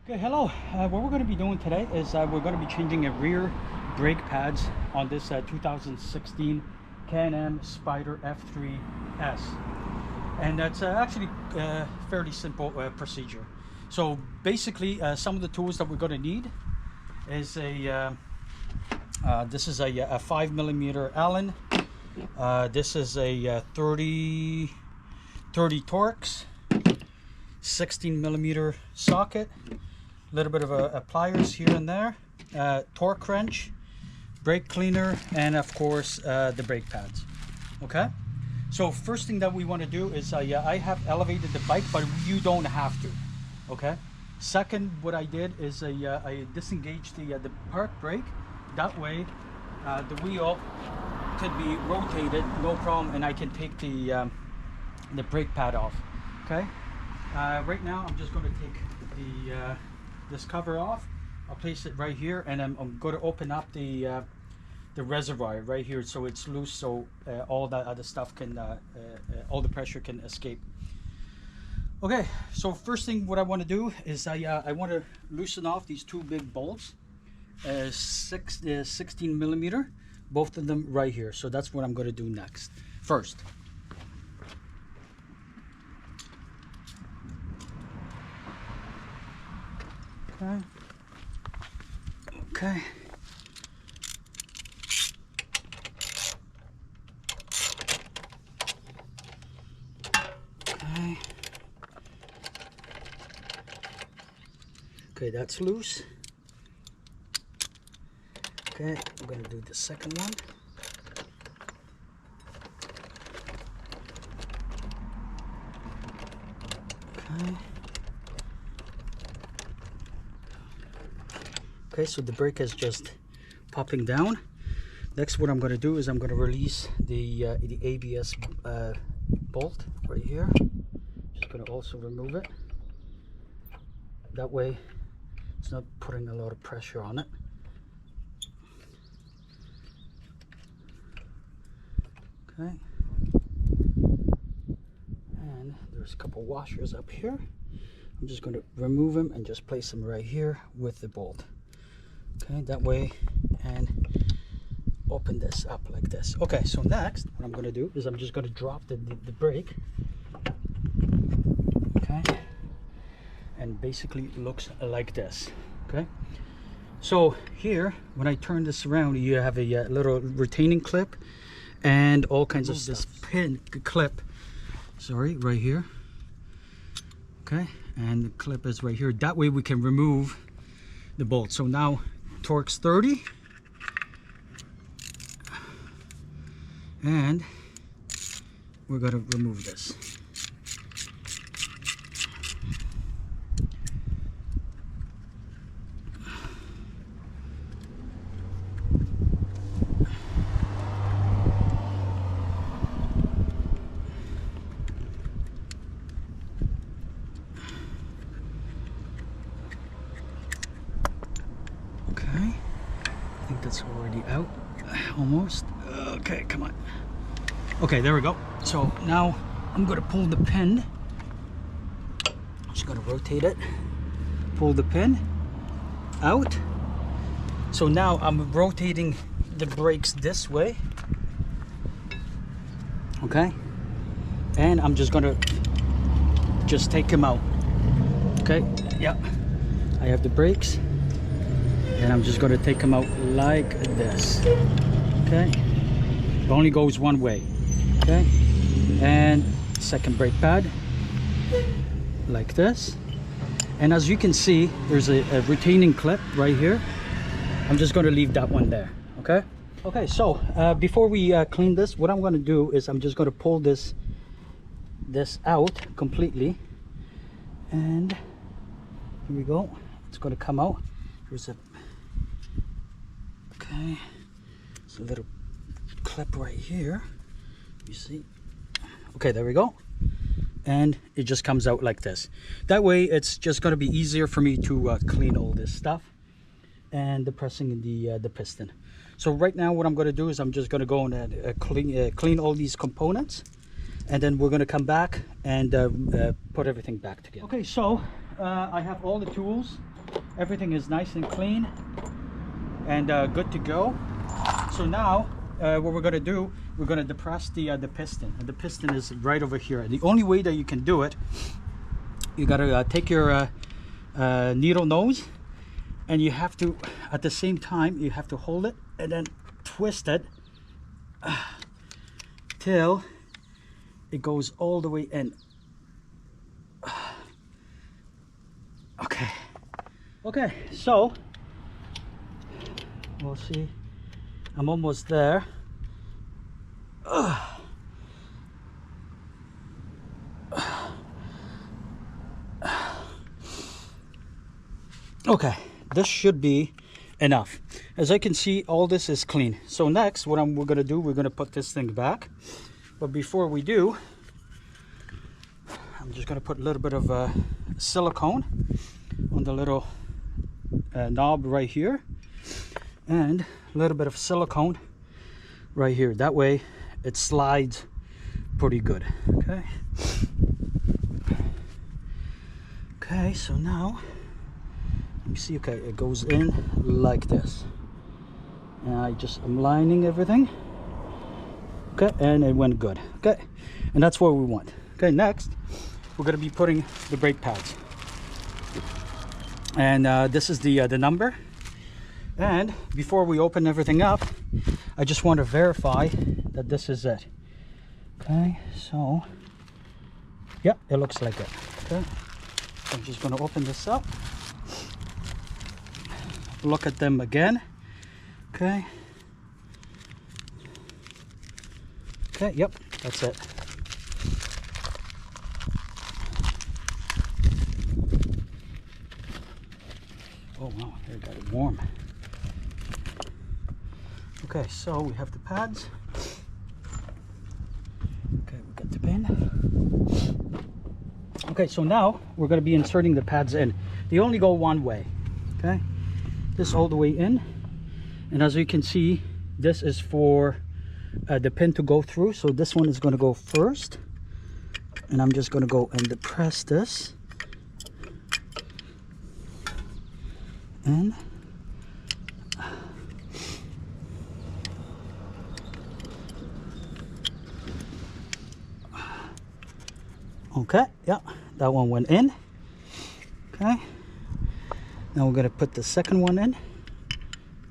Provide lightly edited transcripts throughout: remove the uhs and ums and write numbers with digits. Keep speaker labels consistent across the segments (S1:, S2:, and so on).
S1: Okay, hello. What we're going to be doing today is we're going to be changing a rear brake pads on this 2016 Can-Am Spyder F3S, and that's actually a fairly simple procedure. So basically, some of the tools that we're going to need is this is a 5mm Allen. This is a 30 Torx, 16mm socket, a little bit of a pliers here and there, torque wrench, brake cleaner, and of course the brake pads. Okay, so first thing that we want to do is I have elevated the bike, but you don't have to. Okay, second, what I did is I disengaged the park brake. That way the wheel could be rotated, no problem, and I can take the brake pad off. Okay, right now I'm just going to take the this cover off. I'll place it right here, and I'm going to open up the reservoir right here so it's loose, so all that other stuff can all the pressure can escape. Okay, so first thing what I want to do is I want to loosen off these two big bolts, 16mm, both of them right here. So that's what I'm going to do next. First, okay. Okay. Okay. Okay, that's loose. Okay, I'm going to do the second one. Okay. Okay, so the brake is just popping down. Next, what I'm going to do is I'm going to release the ABS bolt right here. Just going to also remove it. That way, it's not putting a lot of pressure on it. Okay. And there's a couple washers up here. I'm just going to remove them and just place them right here with the bolt. Okay, that way, and open this up like this. Okay, so next what I'm going to do is I'm just going to drop the brake. Okay, and basically it looks like this. Okay, so here when I turn this around, you have a little retaining clip and all kinds of this pin clip, sorry, right here. Okay, and the clip is right here. That way we can remove the bolt. So now Torx 30, and we're going to remove this. Okay, I think that's already out, almost. Okay, come on. Okay, there we go. So now I'm going to pull the pin. Just going to rotate it, pull the pin out. So now I'm rotating the brakes this way. Okay, and I'm just going to just take them out. Okay, yeah, I have the brakes. And I'm just going to take them out like this. Okay, it only goes one way. Okay, and second brake pad like this. And as you can see, there's a retaining clip right here. I'm just going to leave that one there. Okay, so before we clean this, what I'm going to do is I'm just going to pull this out completely, and here we go. It's going to come out. There's a okay, it's a little clip right here, you see. Okay, there we go, and it just comes out like this. That way it's just going to be easier for me to clean all this stuff and depressing the piston. So right now what I'm going to do is I'm just going to go and clean all these components, and then we're going to come back and put everything back together. Okay, so I have all the tools. Everything is nice and clean and good to go. So now what we're going to do, we're going to depress the piston, and the piston is right over here. And the only way that you can do it, you got to take your needle nose, and you have to, at the same time, you have to hold it and then twist it till it goes all the way in. Okay, so we'll see. I'm almost there. Okay, this should be enough. As I can see, all this is clean. So next, what we're gonna do, we're gonna put this thing back. But before we do, I'm just gonna put a little bit of silicone on the little knob right here, and a little bit of silicone right here. That way it slides pretty good. Okay, so now you see, okay, it goes in like this, and I'm lining everything. Okay, and it went good. Okay, and that's what we want. Okay, next we're going to be putting the brake pads, and this is the number. And before we open everything up, I just want to verify that this is it. Okay, so yeah, it looks like it. Okay, I'm just going to open this up, look at them again. Okay, yep, that's it. Oh wow, it got it warm. Okay, so we have the pads. Okay, we got the pin. Okay, so now we're going to be inserting the pads in. They only go one way. Okay, this all the way in, and as you can see, this is for the pin to go through. So this one is going to go first, and I'm just going to go and depress this, and okay, yeah, that one went in. Okay, now we're going to put the second one in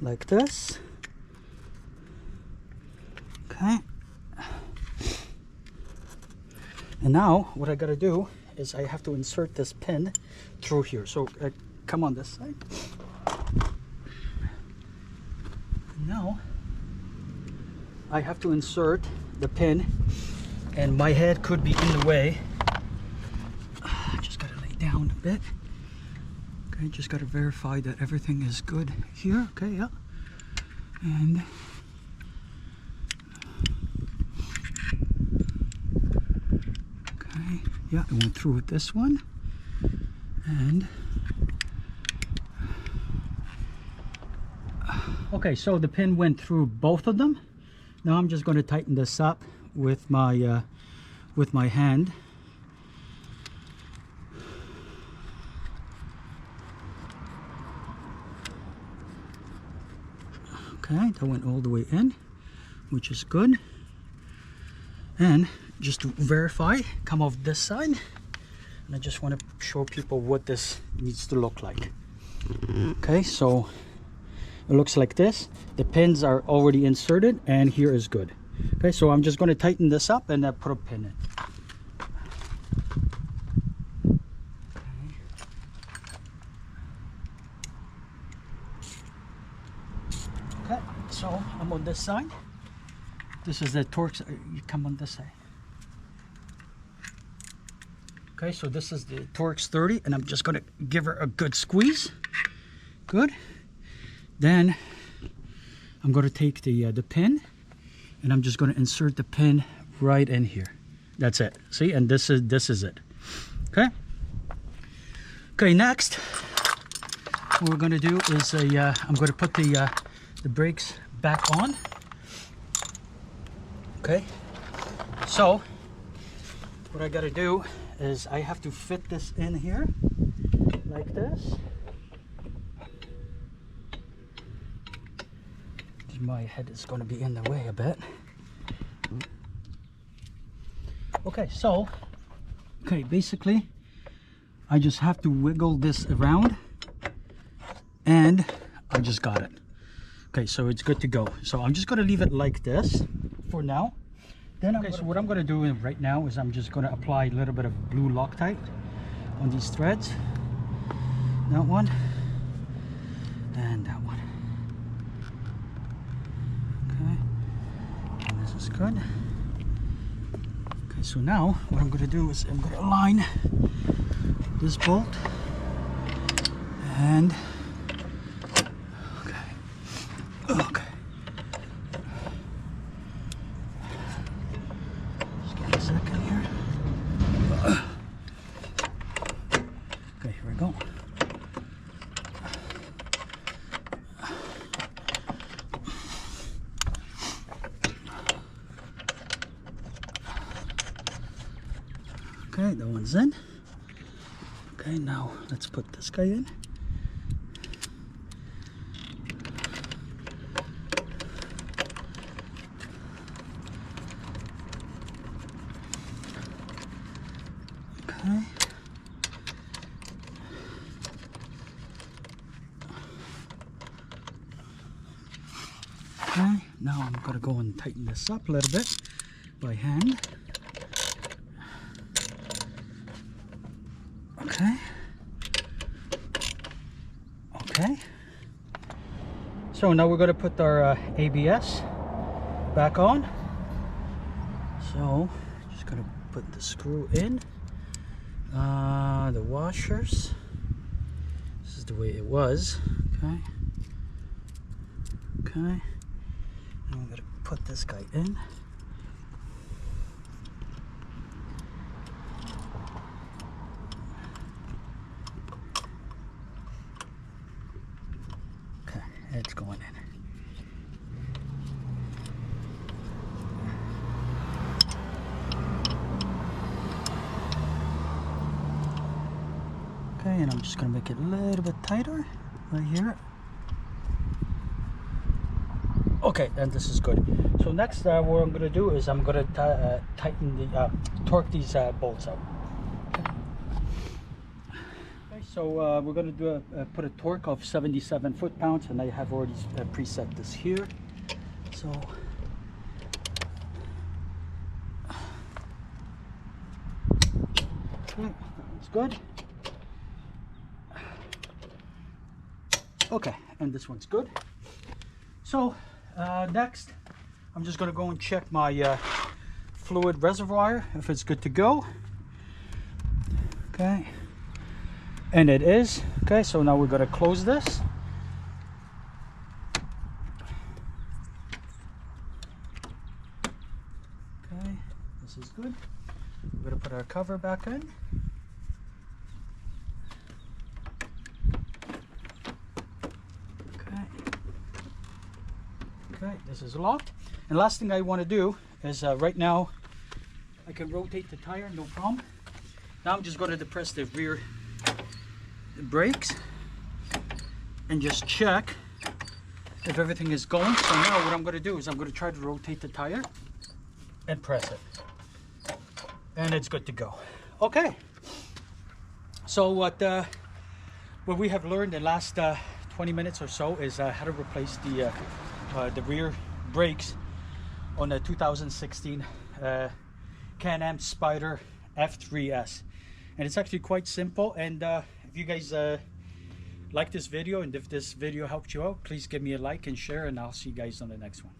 S1: like this. Okay, and now what I got to do is I have to insert this pin through here. So come on this side. Now I have to insert the pin, and my head could be in the way. Just gotta lay down a bit. Okay, just gotta verify that everything is good here. Okay, yeah, and okay, yeah, I went through with this one, and okay, so the pin went through both of them. Now I'm just going to tighten this up with my hand. Okay, that went all the way in, which is good. And just to verify, come off this side, and I just want to show people what this needs to look like. Okay, so it looks like this. The pins are already inserted, and here is good. Okay, so I'm just going to tighten this up and put a pin in. Okay, so I'm on this side. This is the Torx. You come on this side. Okay, so this is the Torx 30, and I'm just going to give her a good squeeze. Good. Then I'm going to take the pin, and I'm just going to insert the pin right in here. That's it. See, and this is it. Okay. Okay. Next, what we're going to do is I'm going to put the brakes back on. Okay. So what I got to do is I have to fit this in here. like this. My head is going to be in the way a bit. Okay, so basically I just have to wiggle this around and I just got it. Okay, so it's good to go. So I'm just going to leave it like this for now. Then so what I'm going to do right now is I'm just going to apply a little bit of blue Loctite on these threads. That one and that one. Okay, and this is good. Okay, so now what I'm going to do is I'm going to align this bolt and okay. Just give me a second here. Okay, here we go. Okay, that one's in. Okay, now let's put this guy in. Okay. Okay, now I'm gonna go and tighten this up a little bit by hand. Okay. Okay. So now we're going to put our ABS back on. So just going to put the screw in. The washers. This is the way it was. Okay. Okay. And I'm going to put this guy in. It's going in. Okay, and I'm just going to make it a little bit tighter right here. Okay, and this is good. So next what I'm going to do is I'm going to torque these bolts out. So we're going to do put a torque of 77 foot-pounds, and I have already preset this here. So okay, that's good. Okay, and this one's good. So next I'm just going to go and check my fluid reservoir if it's good to go. Okay. And it is. Okay, so now we're going to close this. Okay, this is good. We're going to put our cover back in. Okay. Okay, this is locked. And last thing I want to do is right now I can rotate the tire, no problem. Now I'm just going to depress the rear brakes and just check if everything is going. So now what I'm going to do is I'm going to try to rotate the tire and press it, and it's good to go. Okay, so what we have learned in the last 20 minutes or so is how to replace the rear brakes on the 2016 Can-Am Spyder F3S, and it's actually quite simple. And if you guys like this video, and if this video helped you out, please give me a like and share, and I'll see you guys on the next one.